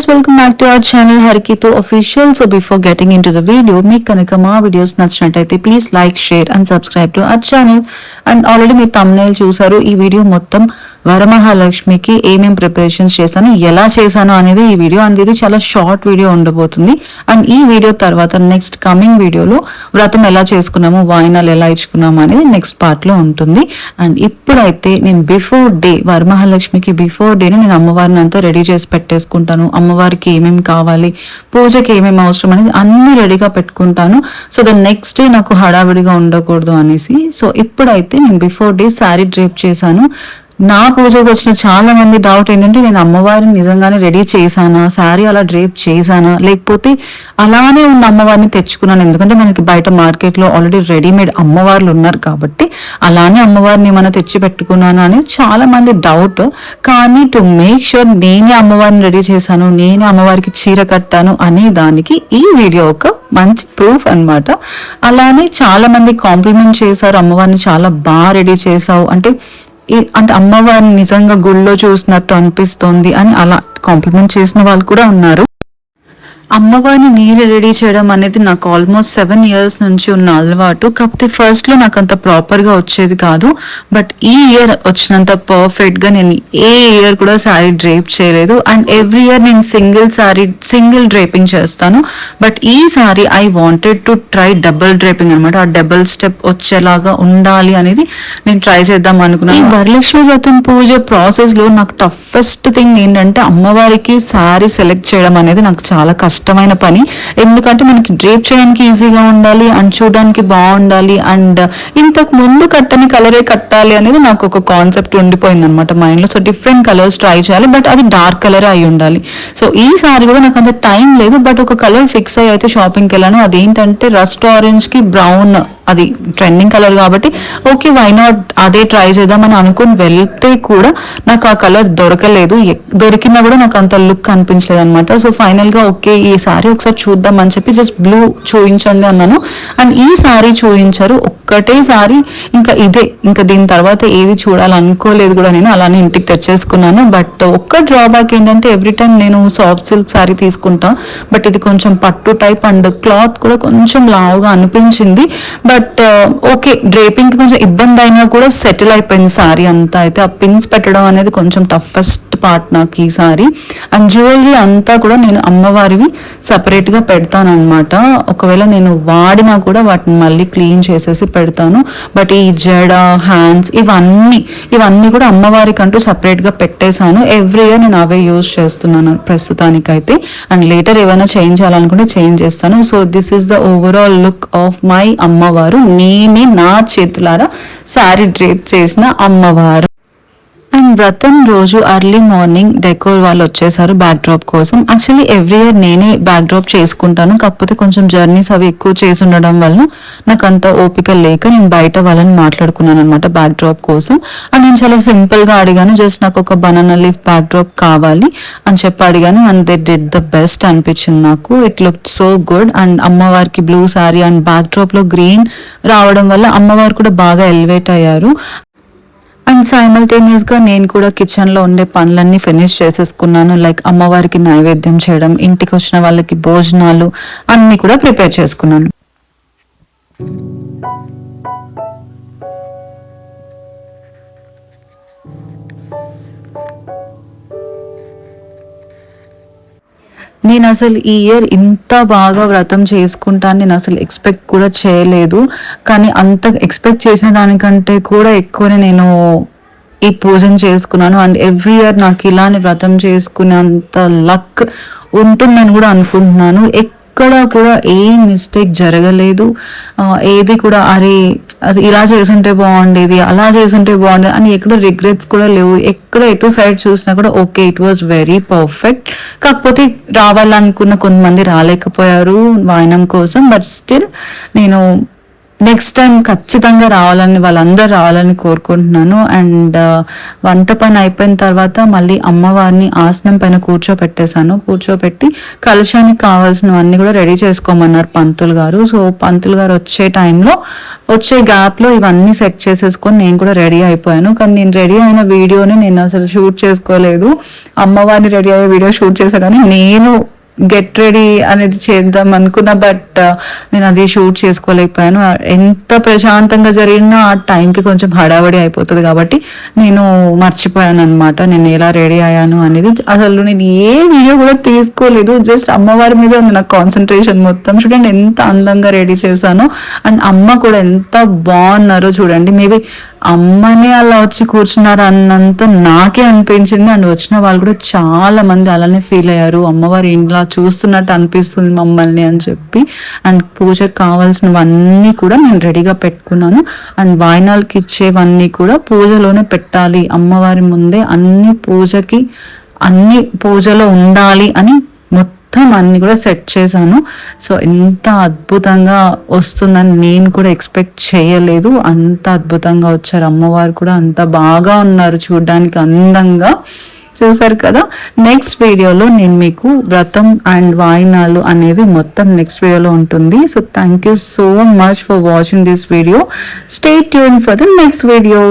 guys, welcome back to our channel Harikito Official. So before getting into the video, మీకు కనుక మా videos నచ్చినట్టయితే please like, share and subscribe to our channel. And already మీరు thumbnail చూసారు. ఈ video మొత్తం వరమహాలక్ష్మికి ఏమేం ప్రిపరేషన్స్ చేశాను, ఎలా చేశాను అనేది ఈ వీడియో. అండ్ ఇది చాలా షార్ట్ వీడియో ఉండబోతుంది. అండ్ ఈ వీడియో తర్వాత నెక్స్ట్ కమింగ్ వీడియోలో వ్రతం ఎలా చేసుకున్నాము, వాయినాలు ఎలా ఇచ్చుకున్నాము అనేది నెక్స్ట్ పార్ట్ లో ఉంటుంది. అండ్ ఇప్పుడైతే నేను బిఫోర్ డే వరమహాలక్ష్మికి బిఫోర్ డేని నేను అమ్మవారిని అంతా రెడీ చేసి పెట్టేసుకుంటాను. అమ్మవారికి ఏమేమి కావాలి, పూజకి ఏమేమి అవసరం అనేది అన్ని రెడీగా పెట్టుకుంటాను. సో ద నెక్స్ట్ డే నాకు హడావిడిగా ఉండకూడదు అనేసి. సో ఇప్పుడైతే నేను బిఫోర్ డే శారీ డ్రేప్ చేశాను. నా పూజకు వచ్చిన చాలా మంది డౌట్ ఏంటంటే నేను అమ్మవారిని నిజంగానే రెడీ చేశానా, శారీ అలా డ్రేప్ చేశానా, లేకపోతే అలానే ఉన్న అమ్మవారిని తెచ్చుకున్నాను. ఎందుకంటే మనకి బయట మార్కెట్లో ఆల్రెడీ రెడీమేడ్ అమ్మవార్లు ఉన్నారు కాబట్టి అలానే అమ్మవారిని ఏమైనా తెచ్చి పెట్టుకున్నాను అని చాలా మంది డౌట్. కానీ టు మేక్ షూర్ నేనే అమ్మవారిని రెడీ చేశాను, నేనే అమ్మవారికి చీర కట్టాను అనే దానికి ఈ వీడియో ఒక మంచి ప్రూఫ్ అన్నమాట. అలానే చాలా మంది కాంప్లిమెంట్ చేశారు, అమ్మవారిని చాలా బాగా రెడీ చేశావు అంటే అమ్మవారిని నిజంగా గుళ్ళో చూసినట్టు అనిపిస్తుంది అని అలా కాంప్లిమెంట్ చేసిన వాళ్ళు కూడా ఉన్నారు. అమ్మవారిని నీరు రెడీ చేయడం అనేది నాకు ఆల్మోస్ట్ 7 years నుంచి ఉన్న అలవాటు. కాకపోతే ఫస్ట్ లో నాకు అంత ప్రాపర్ గా వచ్చేది కాదు. బట్ ఈ ఇయర్ వచ్చినంత పర్ఫెక్ట్ గా నేను ఏ ఇయర్ కూడా శారీ డ్రేప్ చేయలేదు. అండ్ ఎవ్రీ ఇయర్ నేను సింగిల్ డ్రేపింగ్ చేస్తాను. బట్ ఈ sorry I wanted to try double draping అనమాట. ఆ డబుల్ స్టెప్ వచ్చేలాగా ఉండాలి అనేది నేను ట్రై చేద్దాం అనుకున్నాను. ఈ వరలక్ష్మి వ్రతం పూజ ప్రాసెస్ లో నాకు టఫెస్ట్ థింగ్ ఏంటంటే అమ్మవారికి శారీ సెలెక్ట్ చేయడం అనేది నాకు చాలా కష్టమైన పని. ఎందుకంటే మనకి డ్రేప్ చేయడానికి ఈజీగా ఉండాలి అండ్ చూడడానికి బాగుండాలి అండ్ ఇంతకు ముందు కట్టని కలరే కట్టాలి అనేది నాకు ఒక కాన్సెప్ట్ ఉండిపోయింది అనమాట మైండ్ లో. సో డిఫరెంట్ కలర్స్ ట్రై చేయాలి, బట్ అది డార్క్ కలర్ అయి ఉండాలి. సో ఈసారి కూడా నాకు అంత టైం లేదు, బట్ ఒక కలర్ ఫిక్స్ అయ్యి అయితే షాపింగ్కి వెళ్ళాను. అదేంటంటే రస్ట్ ఆరెంజ్ కి బ్రౌన్, అది ట్రెండింగ్ కలర్ కాబట్టి ఓకే వై నాట్ అదే ట్రై చేద్దామని అనుకుని వెళ్తే కూడా నాకు ఆ కలర్ దొరకలేదు. దొరికినా కూడా నాకు అంత లుక్ అనిపించలేదు అనమాట. సో ఫైనల్ గా ఓకే ఈ సారీ ఒకసారి చూద్దాం అని చెప్పి జస్ట్ బ్లూ చూపించండి అన్నాను. అండ్ ఈ సారీ చూపించారు, ఒక్కటే సారీ, ఇంకా ఇదే, ఇంకా దీని తర్వాత ఏది చూడాలనుకోలేదు కూడా. నేను అలానే ఇంటికి తెచ్చేసుకున్నాను. బట్ ఒక్క డ్రాబ్యాక్ ఏంటంటే ఎవ్రీ టైం నేను సాఫ్ట్ సిల్క్ సారీ తీసుకుంటా, బట్ ఇది కొంచెం పట్టు టైప్ అండ్ క్లాత్ కూడా కొంచెం లావుగా అనిపించింది. బట్ ఓకే డ్రేపింగ్ కి కొంచెం ఇబ్బంది అయినా కూడా సెటిల్ అయిపోయింది సారీ అంతా. అయితే ఆ పిన్స్ పెట్టడం అనేది కొంచెం టఫెస్ట్ పార్ట్ నాకు ఈ సారీ. అండ్ జ్యువెలరీ అంతా కూడా నేను అమ్మవారివి సపరేట్ గా పెడతాను అనమాట. ఒకవేళ నేను వాడినా కూడా వాటిని మళ్ళీ క్లీన్ చేసేసి పెడతాను. బట్ ఈ జడ, హ్యాండ్స్ ఇవన్నీ కూడా అమ్మవారికి అంటూ సపరేట్ గా పెట్టేశాను. ఎవ్రీ ఇయర్ నేను అవే యూజ్ చేస్తున్నాను ప్రస్తుతానికైతే. అండ్ లేటర్ ఏమైనా చేంజ్ చేయాలనుకుంటే చేంజ్ చేస్తాను. So this is the overall look of my అమ్మవారు. నేనే నా చేతులారా శారీ డ్రేప్ చేసిన అమ్మవారు. అండ్ వ్రతం రోజు ఎర్లీ మార్నింగ్ డెకోర్ వాళ్ళు వచ్చేసారు బ్యాక్ డ్రాప్ కోసం. యాక్చువల్లీ ఎవ్రీ ఇయర్ నేనే బ్యాక్ డ్రాప్ చేసుకుంటాను, కాకపోతే కొంచెం జర్నీస్ అవి ఎక్కువ చేసి ఉండడం వల్ల నాకు అంత ఓపిక లేక నేను బయట వాళ్ళని మాట్లాడుకున్నాను అనమాట బ్యాక్ డ్రాప్ కోసం. అండ్ నేను చాలా సింపుల్ గా అడిగాను, జస్ట్ నాకు ఒక బనానా లీఫ్ బ్యాక్ డ్రాప్ కావాలి అని చెప్పి అడిగాను. And they did the best అనిపించింది నాకు. It look so good. And అమ్మవారికి blue sari and backdrop లో గ్రీన్ రావడం వల్ల అమ్మవారు కూడా బాగా ఎలివేట్ అయ్యారు. అండ్ సైమల్టేనియస్ గా నేను కూడా కిచెన్ లో ఉండే పనులన్నీ ఫినిష్ చేసేసుకున్నాను. లైక్ అమ్మవారికి నైవేద్యం చేయడం, ఇంటికి వచ్చిన వాళ్ళకి భోజనాలు అన్ని కూడా ప్రిపేర్ చేసుకున్నాను. నేను అసలు ఈ ఇయర్ ఇంత బాగా వ్రతం చేసుకుంటాను నేను అసలు ఎక్స్పెక్ట్ కూడా చేయలేదు. కానీ అంత ఎక్స్పెక్ట్ చేసిన దానికంటే కూడా ఎక్కువనే నేను ఈ పూజను చేసుకున్నాను. అండ్ ఎవ్రీ ఇయర్ నాకు ఇలానే వ్రతం చేసుకునేంత లక్ ఉంటుందని కూడా అనుకుంటున్నాను. ఎక్కడ కూడా ఏ మిస్టేక్ జరగలేదు. ఏది కూడా అరే అది ఇలా చేసుంటే బాగుండేది, అలా చేసుంటే బాగుండేది అని ఎక్కడ రిగ్రెట్స్ కూడా లేవు. ఎక్కడ ఎటు సైడ్ చూసినా కూడా okay it was very perfect. కాకపోతే రావాలనుకున్న కొంతమంది రాలేకపోయారు వాయనం కోసం. బట్ స్టిల్ నేను నెక్స్ట్ టైం ఖచ్చితంగా వాళ్ళందరూ రావాలని కోరుకుంటున్నాను. అండ్ వంట పని అయిపోయిన తర్వాత మళ్ళీ అమ్మవారిని ఆసనం పైన కూర్చోపెట్టి కలశానికి కావాల్సినవన్నీ కూడా రెడీ చేసుకోమన్నారు పంతులు గారు. సో పంతులు గారు వచ్చే గ్యాప్ లో ఇవన్నీ సెట్ చేసేసుకొని నేను కూడా రెడీ అయిపోయాను. కానీ నేను రెడీ అయిన వీడియోని నేను అసలు షూట్ చేసుకోలేదు. అమ్మవారిని రెడీ అయ్యే వీడియో షూట్ చేసా, కానీ నేను గెట్ రెడీ అనేది చేద్దాం అనుకున్నా, బట్ నేను అది షూట్ చేసుకోలేకపోయాను. ఎంత ప్రశాంతంగా జరిగినా ఆ టైంకి కొంచెం హడావడి అయిపోతుంది కాబట్టి నేను మర్చిపోయాను అనమాట నేను ఎలా రెడీ అయ్యాను అనేది. అసలు నేను ఏ వీడియో కూడా తీసుకోలేదు, జస్ట్ అమ్మవారి మీద ఉంది నాకు కాన్సన్ట్రేషన్ మొత్తం. చూడండి ఎంత అందంగా రెడీ చేశాను, అండ్ అమ్మ కూడా ఎంత బాగున్నారో చూడండి. మేబీ అమ్మనే అలా వచ్చి కూర్చున్నారు అన్నంత నాకే అనిపించింది. అండ్ వచ్చిన వాళ్ళు కూడా చాలా మంది అలానే ఫీల్ అయ్యారు, అమ్మవారి ఇంట్లో చూస్తున్నట్టు అనిపిస్తుంది మమ్మల్ని అని చెప్పి. అండ్ పూజకు కావాల్సినవన్నీ కూడా నేను రెడీగా పెట్టుకున్నాను. అండ్ వాయినాలకి ఇచ్చేవన్నీ కూడా పూజలోనే పెట్టాలి, అమ్మవారి ముందే అన్ని పూజలో ఉండాలి అని మొత్తం అన్ని కూడా సెట్ చేశాను. సో ఎంత అద్భుతంగా వస్తుందని నేను కూడా ఎక్స్పెక్ట్ చేయలేదు, అంత అద్భుతంగా వచ్చారు. అమ్మవారు కూడా అంత బాగా ఉన్నారు, చూడడానికి అందంగా. చూసారు కదా. నెక్స్ట్ వీడియోలో నేను మీకు వ్రతం అండ్ వాయినాలు అనేది మొత్తం నెక్స్ట్ వీడియోలో ఉంటుంది. So thank you so much for watching this video. Stay tune for the next video.